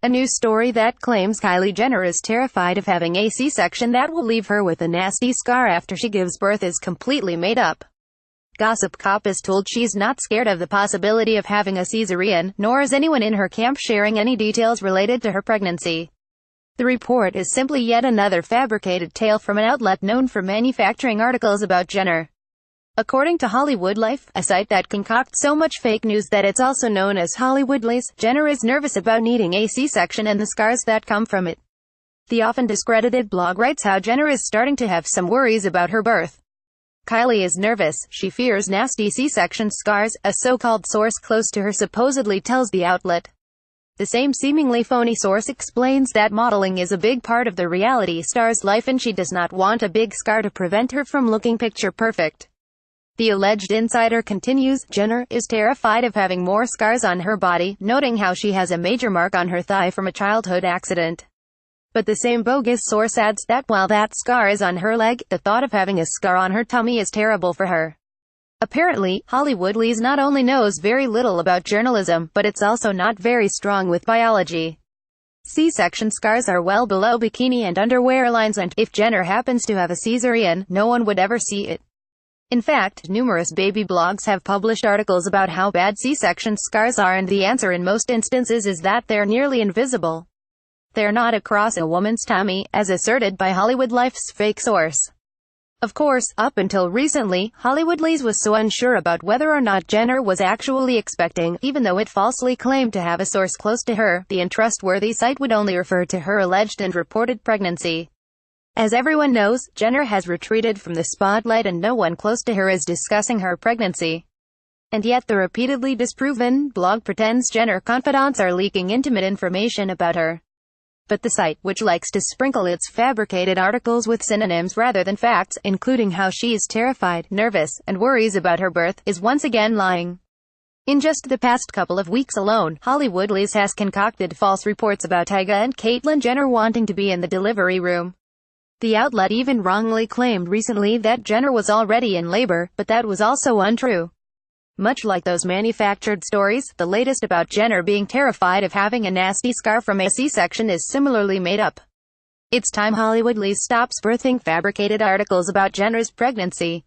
A new story that claims Kylie Jenner is terrified of having a C-section that will leave her with a nasty scar after she gives birth is completely made up. Gossip Cop is told she's not scared of the possibility of having a Caesarian, nor is anyone in her camp sharing any details related to her pregnancy. The report is simply yet another fabricated tale from an outlet known for manufacturing articles about Jenner. According to Hollywood Life, a site that concocts so much fake news that it's also known as Hollywood Lies, Jenner is nervous about needing a C-section and the scars that come from it. The often discredited blog writes how Jenner is starting to have some worries about her birth. Kylie is nervous. She fears nasty C-section scars, a so-called source close to her supposedly tells the outlet. The same seemingly phony source explains that modeling is a big part of the reality star's life and she does not want a big scar to prevent her from looking picture perfect. The alleged insider continues, Jenner is terrified of having more scars on her body, noting how she has a major mark on her thigh from a childhood accident. But the same bogus source adds that while that scar is on her leg, the thought of having a scar on her tummy is terrible for her. Apparently, Hollywood Lies not only knows very little about journalism, but it's also not very strong with biology. C-section scars are well below bikini and underwear lines, and if Jenner happens to have a Caesarian, no one would ever see it. In fact, numerous baby blogs have published articles about how bad C-section scars are, and the answer in most instances is that they're nearly invisible. They're not across a woman's tummy, as asserted by Hollywood Life's fake source. Of course, up until recently, Hollywood Lies was so unsure about whether or not Jenner was actually expecting, even though it falsely claimed to have a source close to her. The untrustworthy site would only refer to her alleged and reported pregnancy. As everyone knows, Jenner has retreated from the spotlight and no one close to her is discussing her pregnancy. And yet the repeatedly disproven blog pretends Jenner confidants are leaking intimate information about her. But the site, which likes to sprinkle its fabricated articles with synonyms rather than facts, including how she's terrified, nervous, and worries about her birth, is once again lying. In just the past couple of weeks alone, Hollywood Lies has concocted false reports about Tyga and Caitlyn Jenner wanting to be in the delivery room. The outlet even wrongly claimed recently that Jenner was already in labor, but that was also untrue. Much like those manufactured stories, the latest about Jenner being terrified of having a nasty scar from a C-section is similarly made up. It's time Hollywood Lies stops birthing fabricated articles about Jenner's pregnancy.